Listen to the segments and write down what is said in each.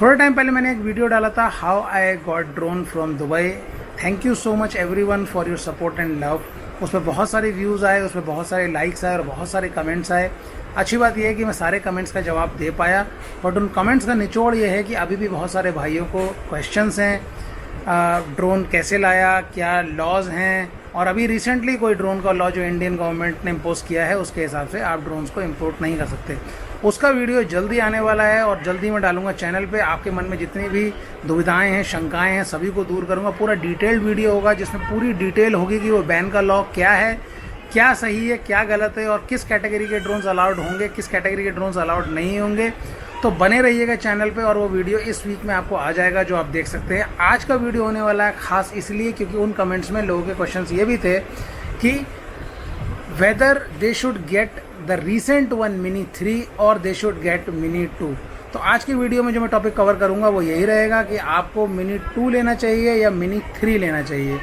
थोड़ा टाइम पहले मैंने एक वीडियो डाला था, how I got drone from Dubai. Thank you so much everyone for your support and love. उसमें बहुत सारे व्यूज़ आए, उसमें बहुत सारे लाइक्स आए और बहुत सारे कमेंट्स आए। अच्छी बात यह है कि मैं सारे कमेंट्स का जवाब दे पाया, बट उन कमेंट्स का निचोड़ ये है कि अभी भी बहुत सारे भाइयों को क्वेश्चंस हैं, ड्रोन कैसे लाया, क्या लॉज हैं, और अभी रिसेंटली कोई ड्रोन का लॉ जो इंडियन गवर्नमेंट ने इम्पोज किया है उसके हिसाब से आप ड्रोन्स को इम्पोर्ट नहीं कर सकते। उसका वीडियो जल्दी आने वाला है और जल्दी मैं डालूंगा चैनल पे। आपके मन में जितनी भी दुविधाएं हैं, शंकाएं हैं, सभी को दूर करूंगा। पूरा डिटेल्ड वीडियो होगा जिसमें पूरी डिटेल होगी कि वो बैन का लॉ क्या है, क्या सही है, क्या गलत है, और किस कैटेगरी के ड्रोन्स अलाउड होंगे, किस कैटेगरी के ड्रोन्स अलाउड नहीं होंगे। तो बने रहिएगा चैनल पे और वो वीडियो इस वीक में आपको आ जाएगा जो आप देख सकते हैं। आज का वीडियो होने वाला है खास इसलिए क्योंकि उन कमेंट्स में लोगों के क्वेश्चंस ये भी थे कि whether they should get the recent one mini 3 और दे शुड गेट मिनी 2। तो आज की वीडियो में जो मैं टॉपिक कवर करूंगा वो यही रहेगा कि आपको मिनी 2 लेना चाहिए या मिनी 3 लेना चाहिए।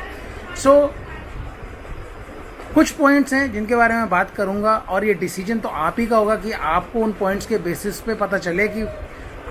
कुछ पॉइंट्स हैं जिनके बारे में बात करूंगा और ये डिसीजन तो आप ही का होगा कि आपको उन पॉइंट्स के बेसिस पे पता चले कि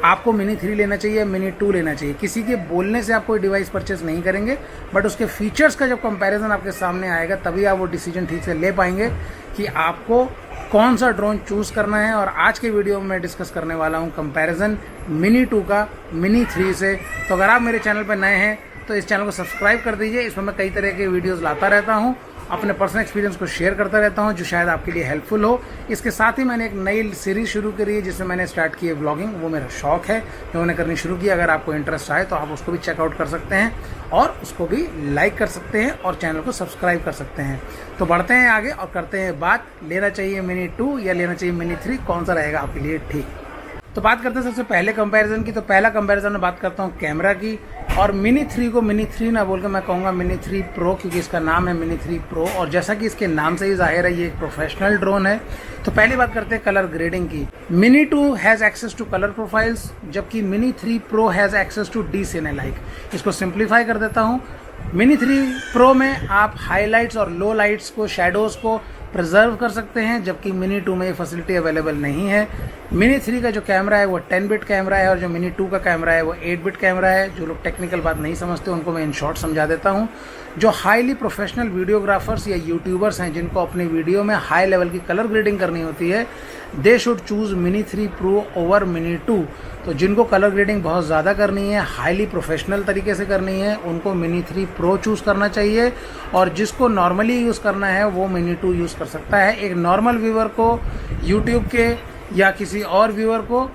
आपको मिनी 3 लेना चाहिए या मिनी 2 लेना चाहिए। किसी के बोलने से आप कोई डिवाइस परचेस नहीं करेंगे, बट उसके फीचर्स का जब कंपैरिजन आपके सामने आएगा तभी आप वो डिसीजन ठीक से ले पाएंगे कि आपको कौन सा ड्रोन चूज़ करना है। और आज के वीडियो में मैं डिस्कस करने वाला हूँ कंपैरिजन मिनी 2 का मिनी 3 से। तो अगर आप मेरे चैनल पर नए हैं तो इस चैनल को सब्सक्राइब कर दीजिए। इसमें मैं कई तरह के वीडियोज़ लाता रहता हूँ, अपने पर्सनल एक्सपीरियंस को शेयर करता रहता हूं जो शायद आपके लिए हेल्पफुल हो। इसके साथ ही मैंने एक नई सीरीज शुरू करी है जिसमें मैंने स्टार्ट की है व्लॉगिंग। वो मेरा शौक है जो मैंने करनी शुरू किया। अगर आपको इंटरेस्ट आए तो आप उसको भी चेकआउट कर सकते हैं और उसको भी लाइक कर सकते हैं और चैनल को सब्सक्राइब कर सकते हैं। तो बढ़ते हैं आगे और करते हैं बात, लेना चाहिए मिनी 2 या लेना चाहिए मिनी 3, कौन सा रहेगा आपके लिए ठीक। तो बात करते हैं सबसे पहले कंपैरिजन की। तो पहला कंपैरिजन में बात करता हूँ कैमरा की। और मिनी 3 को मिनी 3 ना बोलकर मैं कहूँगा मिनी 3 प्रो, क्योंकि इसका नाम है मिनी 3 प्रो और जैसा कि इसके नाम से ही जाहिर है ये एक प्रोफेशनल ड्रोन है। तो पहली बात करते हैं कलर ग्रेडिंग की। Mini 2 has access to colour profiles जबकि Mini 3 Pro has access to D cinelike. इसको सिंप्लीफाई कर देता हूँ। मिनी 3 प्रो में आप हाईलाइट्स और लो लाइट्स को, शैडोज़ को प्रिजर्व कर सकते हैं, जबकि मिनी 2 में ये फैसिलिटी अवेलेबल नहीं है। मिनी 3 का जो कैमरा है वो 10 बिट कैमरा है और जो मिनी 2 का कैमरा है वो 8 बिट कैमरा है। जो लोग टेक्निकल बात नहीं समझते उनको मैं इन शॉर्ट समझा देता हूँ। जो हाईली प्रोफेशनल वीडियोग्राफर्स या यूट्यूबर्स हैं जिनको अपनी वीडियो में हाई लेवल की कलर ग्रेडिंग करनी होती है, they should choose mini 3 pro over mini 2। तो जिनको कलर ग्रेडिंग बहुत ज़्यादा करनी है, हाईली प्रोफेशनल तरीके से करनी है, उनको मिनी 3 प्रो चूज़ करना चाहिए। और जिसको नॉर्मली यूज़ करना है वो मिनी 2 यूज़ कर सकता है। एक नॉर्मल व्यूअर को, यूट्यूब के या किसी और व्यूअर को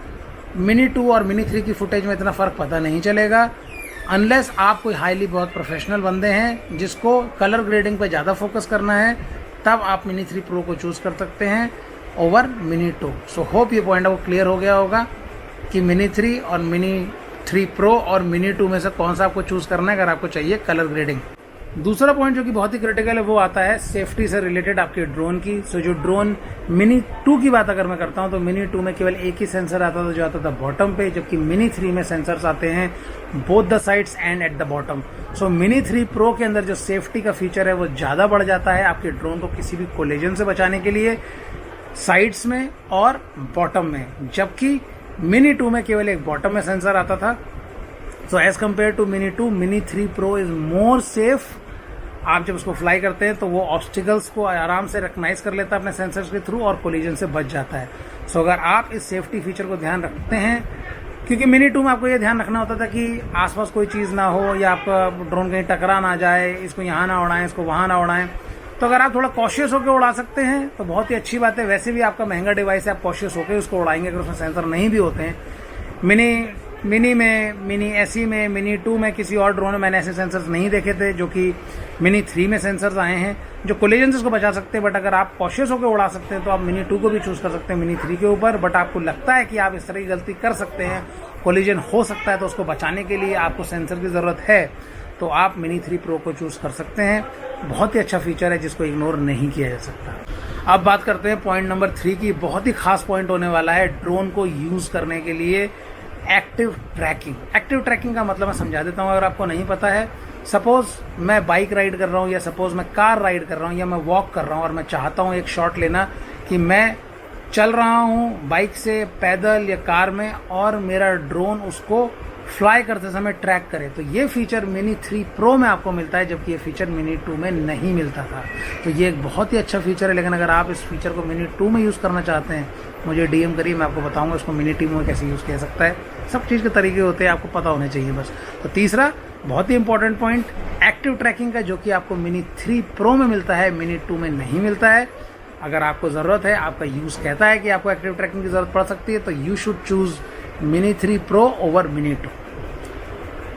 मिनी 2 और मिनी 3 की फुटेज में इतना फ़र्क पता नहीं चलेगा, अनलेस आप कोई हाईली बहुत प्रोफेशनल बंदे हैं जिसको कलर ग्रेडिंग पे ज़्यादा फोकस करना है, तब आप मिनी 3 प्रो को चूज़ कर सकते हैं ओवर मिनी 2। सो होप ये पॉइंट आपको क्लियर हो गया होगा कि मिनी 3 और मिनी 3 प्रो और मिनी 2 में से कौन सा आपको चूज़ करना है अगर आपको चाहिए कलर ग्रेडिंग। दूसरा पॉइंट जो कि बहुत ही क्रिटिकल है वो आता है सेफ्टी से रिलेटेड आपके ड्रोन की। सो जो ड्रोन मिनी 2 की बात अगर मैं करता हूं तो मिनी 2 में केवल एक ही सेंसर आता था जो आता था बॉटम पे, जबकि मिनी 3 में सेंसर्स आते हैं both the sides and at the bottom. So mini 3 pro के अंदर जो सेफ्टी का फीचर है वो ज़्यादा बढ़ जाता है आपके ड्रोन को किसी भी कोलिजन से बचाने के लिए साइड्स में और बॉटम में, जबकि मिनी 2 में केवल एक बॉटम में सेंसर आता था। So as compare to mini 2, mini 3 pro is more safe. आप जब उसको फ्लाई करते हैं तो वो ऑब्स्टिकल्स को आराम से रिकग्नाइज कर लेता है अपने सेंसर्स के थ्रू और कोलिजन से बच जाता है। सो अगर आप इस सेफ्टी फीचर को ध्यान रखते हैं, क्योंकि मिनी 2 में आपको ये ध्यान रखना होता था कि आसपास कोई चीज़ ना हो या आपका ड्रोन कहीं टकरा ना जाए, इसको यहाँ ना उड़ाएं, इसको वहाँ ना उड़ाएं। तो अगर आप थोड़ा कॉशियस होकर उड़ा सकते हैं तो बहुत ही अच्छी बात है। वैसे भी आपका महंगा डिवाइस है, आप कॉशियस होकर उसको उड़ाएंगे अगर उसमें सेंसर नहीं भी होते हैं। मिनी में, मिनी एसी में, मिनी 2 में, किसी और ड्रोन में मैंने ऐसे सेंसर्स नहीं देखे थे जो कि मिनी 3 में सेंसर्स आए हैं जो कोलिजन से उसको बचा सकते हैं। बट अगर आप कॉशियस होकर उड़ा सकते हैं तो आप मिनी 2 को भी चूज़ कर सकते हैं मिनी 3 के ऊपर। बट आपको लगता है कि आप इस तरह की गलती कर सकते हैं, कोलिजन हो सकता है, तो उसको बचाने के लिए आपको सेंसर की ज़रूरत है, तो आप मिनी 3 प्रो को चूज़ कर सकते हैं। बहुत ही अच्छा फीचर है जिसको इग्नोर नहीं किया जा सकता। अब बात करते हैं पॉइंट नंबर 3 की। बहुत ही खास पॉइंट होने वाला है ड्रोन को यूज़ करने के लिए एक्टिव ट्रैकिंग। एक्टिव ट्रैकिंग का मतलब मैं समझा देता हूँ अगर आपको नहीं पता है। सपोज मैं बाइक राइड कर रहा हूँ या सपोज मैं कार राइड कर रहा हूँ या मैं वॉक कर रहा हूँ और मैं चाहता हूँ एक शॉट लेना कि मैं चल रहा हूँ बाइक से, पैदल या कार में, और मेरा ड्रोन उसको फ्लाई करते समय ट्रैक करे। तो ये फीचर मिनी 3 प्रो में आपको मिलता है, जबकि ये फीचर मिनी 2 में नहीं मिलता था। तो ये एक बहुत ही अच्छा फीचर है। लेकिन अगर आप इस फीचर को मिनी 2 में यूज़ करना चाहते हैं, मुझे डीएम करिए, मैं आपको बताऊंगा उसको मिनी 2 में कैसे यूज़ किया सकता है। सब चीज़ के तरीके होते हैं, आपको पता होने चाहिए बस। तो तीसरा बहुत ही इंपॉर्टेंट पॉइंट, एक्टिव ट्रैकिंग का, जो कि आपको मिनी 3 प्रो में मिलता है, मिनी 2 में नहीं मिलता है। अगर आपको ज़रूरत है, आपका यूज़ कहता है कि आपको एक्टिव ट्रैकिंग की ज़रूरत पड़ सकती है, तो you should choose mini 3 pro over mini 2।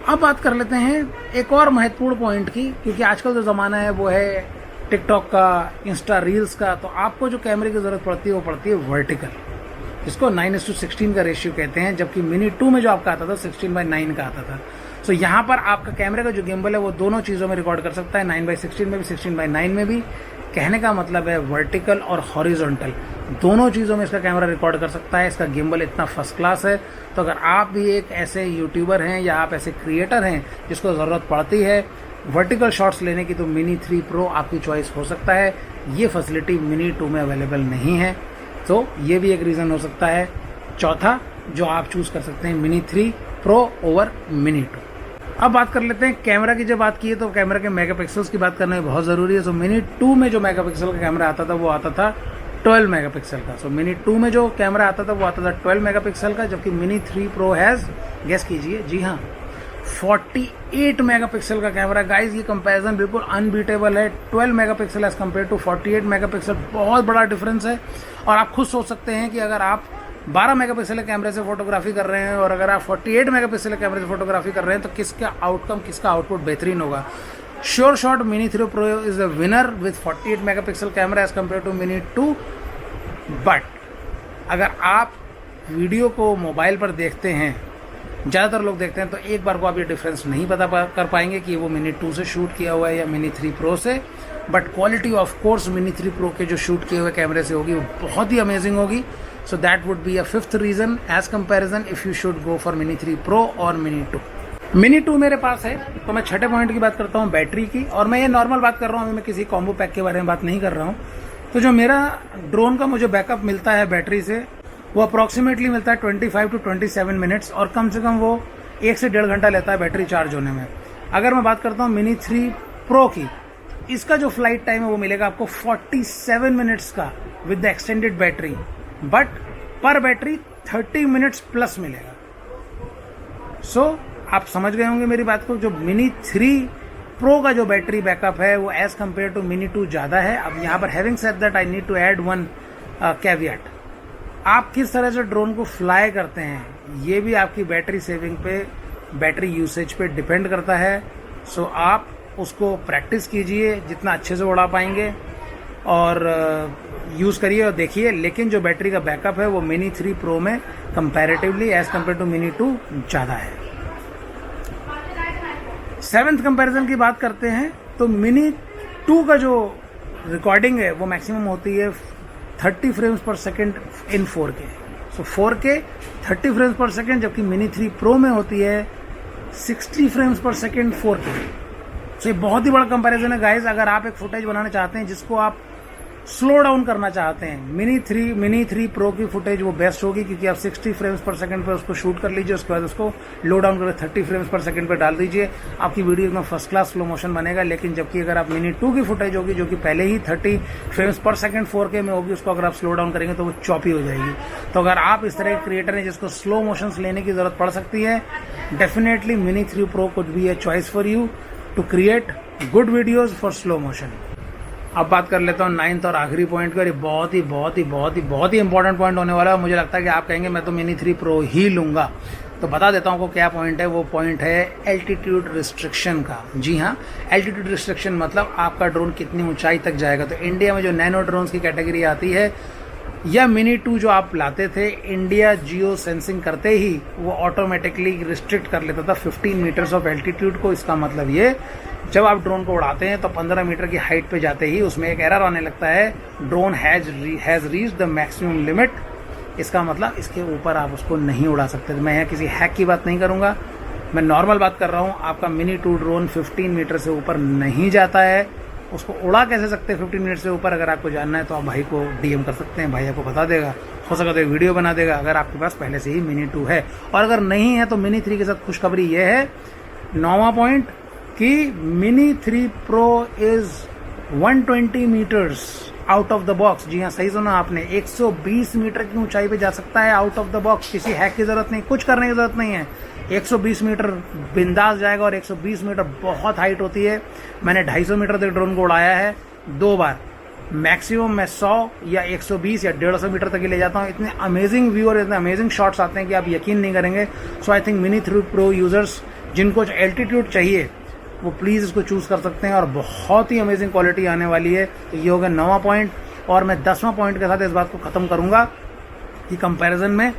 अब बात कर लेते हैं एक और महत्वपूर्ण पॉइंट की, क्योंकि आजकल जो ज़माना है वो है टिकटॉक का, इंस्टा रील्स का। तो आपको जो कैमरे की ज़रूरत पड़ती है वो पड़ती है वर्टिकल, जिसको 9:16 का रेशियो कहते हैं, जबकि मिनी 2 में जो आपका आता था 16:9 का आता था। सो यहाँ पर आपका कैमरे का जो गिम्बल है वो दोनों चीज़ों में रिकॉर्ड कर सकता है, 9:16 में भी, 16:9 में भी। कहने का मतलब है वर्टिकल और हॉरिजॉन्टल दोनों चीज़ों में इसका कैमरा रिकॉर्ड कर सकता है। इसका गिम्बल इतना फर्स्ट क्लास है। तो अगर आप भी एक ऐसे यूट्यूबर हैं या आप ऐसे क्रिएटर हैं जिसको ज़रूरत पड़ती है वर्टिकल शॉट्स लेने की, तो मिनी 3 प्रो आपकी चॉइस हो सकता है। ये फैसिलिटी मिनी 2 में अवेलेबल नहीं है, तो ये भी एक रीज़न हो सकता है। चौथा जो आप चूज़ कर सकते हैं मिनी 3 प्रो ओवर मिनी 2। अब बात कर लेते हैं कैमरा की। जब बात की है तो कैमरा के मेगापिक्सल्स की बात करना बहुत ज़रूरी है। सो मिनी 2 में जो मेगापिक्सल का कैमरा आता था वो आता था 12 मेगापिक्सल का। सो मिनी 2 में जो कैमरा आता था वो आता था 12 मेगापिक्सल का, जबकि मिनी 3 प्रो हैज़, गेस कीजिए, जी हाँ, 48 मेगापिक्सल का कैमरा। गाइज ये कंपैरिजन बिल्कुल अनबीटेबल है। 12 megapixel as compare to 48 megapixel, बहुत बड़ा डिफरेंस है। और आप खुद सोच सकते हैं कि अगर आप 12 मेगापिक्सल के कैमरे से फोटोग्राफी कर रहे हैं और अगर आप 48 मेगापिक्सल के कैमरे से फोटोग्राफी कर रहे हैं, तो किसका आउटकम, किसका आउटपुट बेहतरीन होगा। Sure shot mini 3 pro is a winner with 48 megapixel camera as compare to mini 2। But अगर आप वीडियो को मोबाइल पर देखते हैं, ज़्यादातर लोग देखते हैं, तो एक बार को आप ये डिफरेंस नहीं पता कर पाएंगे कि वो मिनी 2 से शूट किया हुआ है या मिनी 3 प्रो से। But quality of course mini 3 pro के जो शूट किए हुए कैमरे से होगी वो बहुत ही अमेजिंग होगी। So that would be a fifth reason as comparison if you should go for mini 3 pro और मिनी 2। मिनी 2 मेरे पास है, तो मैं छठे पॉइंट की बात करता हूँ, बैटरी की। और मैं ये नॉर्मल बात कर रहा हूँ, अभी मैं किसी कॉम्बो पैक के बारे में बात नहीं कर रहा हूँ। तो जो मेरा ड्रोन का मुझे बैकअप मिलता है बैटरी से, वो अप्रॉक्सीमेटली मिलता है 25 to 27 मिनट्स, और कम से कम वो 1 से 1.5 घंटा लेता है बैटरी चार्ज होने में। अगर मैं बात करता हूँ मिनी 3 प्रो की, इसका जो फ्लाइट टाइम है वो मिलेगा आपको 47 मिनट्स का with the extended battery, but पर बैटरी 30 मिनट्स प्लस मिलेगा। सो आप समझ गए होंगे मेरी बात को। जो मिनी 3 प्रो का जो बैटरी बैकअप है वो एज कम्पेयर टू मिनी 2 ज़्यादा है। अब यहाँ पर having said that I need to add one caveat, आप किस तरह से ड्रोन को फ्लाई करते हैं ये भी आपकी बैटरी सेविंग पे, बैटरी यूसेज पे डिपेंड करता है। सो आप उसको प्रैक्टिस कीजिए जितना अच्छे से उड़ा पाएंगे और यूज़ करिए और देखिए। लेकिन जो बैटरी का बैकअप है वो मिनी 3 प्रो में comparatively as compare to mini 2 ज़्यादा है। 7th कंपैरिजन की बात करते हैं तो मिनी 2 का जो रिकॉर्डिंग है वो मैक्सिमम होती है 30 फ्रेम्स पर second in 4K। So 4K 30 frames पर सेकेंड, जबकि मिनी 3 प्रो में होती है 60 फ्रेम्स पर सेकेंड 4K। सो ये बहुत ही बड़ा कंपैरिजन है गाइज। अगर आप एक फुटेज बनाना चाहते हैं जिसको आप स्लो डाउन करना चाहते हैं, मिनी 3 प्रो की फुटेज वो बेस्ट होगी, क्योंकि आप 60 फ्रेम्स पर सेकंड पे उसको शूट कर लीजिए, उसके बाद उसको लो डाउन करके 30 फ्रेम्स पर सेकंड पे डाल दीजिए, आपकी वीडियो एकदम फर्स्ट क्लास स्लो मोशन बनेगा। लेकिन जबकि अगर आप मिनी 2 की फुटेज होगी जो कि पहले ही 30 फ्रेम्स पर सेकंड 4K में होगी, उसको अगर आप स्लो डाउन करेंगे तो वो चॉपी हो जाएगी। तो अगर आप इस तरह के क्रिएटर हैं जिसको स्लो मोशंस लेने की जरूरत पड़ सकती है, definitely mini 3 pro could be a choice for you to create good videos for slow motion. अब बात कर लेता हूँ 9th और आखिरी पॉइंट का। ये बहुत ही इंपॉर्टेंट पॉइंट होने वाला है। मुझे लगता है कि आप कहेंगे मैं तो मिनी 3 प्रो ही लूँगा, तो बता देता हूँ को क्या पॉइंट है। वो पॉइंट है एल्टीट्यूड रिस्ट्रिक्शन का। जी हाँ, एल्टीट्यूड रिस्ट्रिक्शन मतलब आपका ड्रोन कितनी ऊंचाई तक जाएगा। तो इंडिया में जो नैनो ड्रोन्स की कैटेगरी आती है या मिनी 2 जो आप लाते थे, इंडिया जियो सेंसिंग करते ही वो ऑटोमेटिकली रिस्ट्रिक्ट कर लेता था 15 मीटर्स ऑफ एल्टीट्यूड को। इसका मतलब ये, जब आप ड्रोन को उड़ाते हैं तो 15 मीटर की हाइट पे जाते ही उसमें एक एरर आने लगता है, drone has reached the maximum limit. इसका मतलब इसके ऊपर आप उसको नहीं उड़ा सकते। तो मैं यहाँ किसी हैक की बात नहीं करूँगा, मैं नॉर्मल बात कर रहा हूँ। आपका मिनी 2 ड्रोन 15 मीटर से ऊपर नहीं जाता है। उसको उड़ा कैसे सकते हैं 15 मिनट से ऊपर, अगर आपको जानना है तो आप भाई को डीएम कर सकते हैं, भाई आपको बता देगा, हो सका तो एक वीडियो बना देगा अगर आपके पास पहले से ही मिनी 2 है। और अगर नहीं है तो मिनी 3 के साथ खुशखबरी ये है, 9वां पॉइंट, कि Mini 3 pro is 120 metres out of the box. जी हाँ, सही सुना आपने, 120 मीटर की ऊंचाई पे जा सकता है आउट ऑफ द बॉक्स। किसी हैक की जरूरत नहीं, कुछ करने की जरूरत नहीं है, 120 मीटर बिंदास जाएगा। और 120 मीटर बहुत हाइट होती है। मैंने 250 मीटर तक ड्रोन को उड़ाया है 2 बार, मैक्सिमम मैं 100 या 120 या 150 मीटर तक ही ले जाता हूँ। इतने अमेजिंग व्यू और इतने अमेजिंग शॉट्स आते हैं कि आप यकीन नहीं करेंगे। So I think Mini 3 Pro users जिनको एल्टीट्यूड चाहिए वो प्लीज़ इसको चूज़ कर सकते हैं, और बहुत ही अमेजिंग क्वालिटी आने वाली है। तो ये हो गया 9वां पॉइंट। और मैं 10वां पॉइंट के साथ इस बात को ख़त्म करूँगा कि कंपैरिजन में,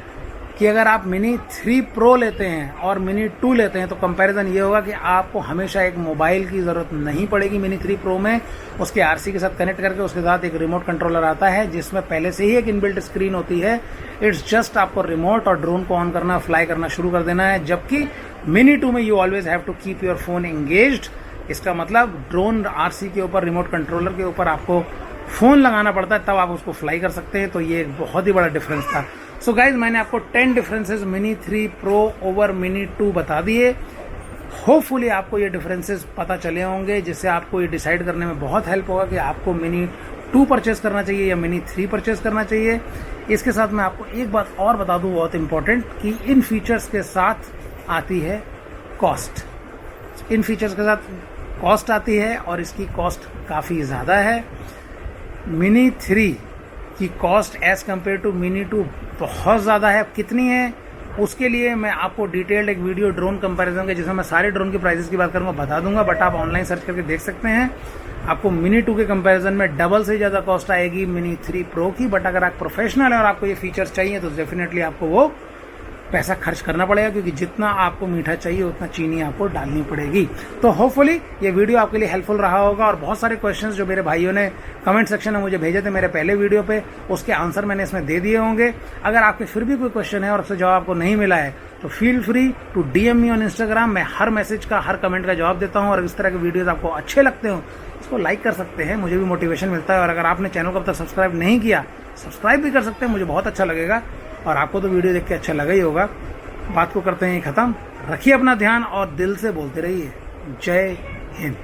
कि अगर आप मिनी 3 प्रो लेते हैं और मिनी 2 लेते हैं तो कंपैरिजन ये होगा कि आपको हमेशा एक मोबाइल की ज़रूरत नहीं पड़ेगी। मिनी 3 प्रो में उसके आरसी के साथ कनेक्ट करके उसके साथ एक रिमोट कंट्रोलर आता है जिसमें पहले से ही एक इनबिल्ट स्क्रीन होती है। इट्स जस्ट आपको रिमोट और ड्रोन को ऑन करना, फ्लाई करना शुरू कर देना है। जबकि मिनी 2 में you always have to keep your phone engaged. इसका मतलब ड्रोन आरसी के ऊपर, रिमोट कंट्रोलर के ऊपर आपको फ़ोन लगाना पड़ता है, तब आप उसको फ्लाई कर सकते हैं। तो ये एक बहुत ही बड़ा डिफरेंस था। सो गाइज, मैंने आपको 10 differences mini 3 pro over mini 2 बता दिए। होपफुली आपको ये डिफरेंसेस पता चले होंगे, जिससे आपको ये डिसाइड करने में बहुत हेल्प होगा कि आपको मिनी 2 परचेस करना चाहिए या मिनी 3 परचेस करना चाहिए। इसके साथ मैं आपको एक बात और बता दूं बहुत इंपॉर्टेंट, कि इन फीचर्स के साथ आती है कॉस्ट। इन फीचर्स के साथ कॉस्ट आती है और इसकी कॉस्ट काफ़ी ज़्यादा है। मिनी 3 की cost as compare to mini 2 बहुत ज़्यादा है। कितनी है उसके लिए मैं आपको डिटेल्ड एक वीडियो ड्रोन कंपैरिजन के, जिसमें मैं सारे ड्रोन की प्राइसेस की बात करूंगा, बता दूंगा। बट आप ऑनलाइन सर्च करके देख सकते हैं। आपको मिनी 2 के कंपैरिजन में डबल से ज़्यादा कॉस्ट आएगी मिनी 3 प्रो की। बट अगर आप प्रोफेशनल हैं और आपको ये फीचर्स चाहिए तो डेफिनेटली आपको वो पैसा खर्च करना पड़ेगा, क्योंकि जितना आपको मीठा चाहिए उतना चीनी आपको डालनी पड़ेगी। तो होपफुली ये वीडियो आपके लिए हेल्पफुल रहा होगा। और बहुत सारे क्वेश्चंस जो मेरे भाइयों ने कमेंट सेक्शन में मुझे भेजे थे मेरे पहले वीडियो पे, उसके आंसर मैंने इसमें दे दिए होंगे। अगर आपके फिर भी कोई क्वेश्चन है और उससे जवाब आपको नहीं मिला है तो feel free to DM me on Instagram. मैं हर मैसेज का, हर कमेंट का जवाब देता हूँ। और इस तरह के वीडियोज आपको अच्छे लगते हो इसको लाइक कर सकते हैं, मुझे भी मोटिवेशन मिलता है। और अगर आपने चैनल को अब तक सब्सक्राइब नहीं किया, सब्सक्राइब भी कर सकते हैं, मुझे बहुत अच्छा लगेगा। और आपको तो वीडियो देख के अच्छा लगा ही होगा। बात को करते हैं खत्म। रखिए अपना ध्यान और दिल से बोलते रहिए। जय हिंद।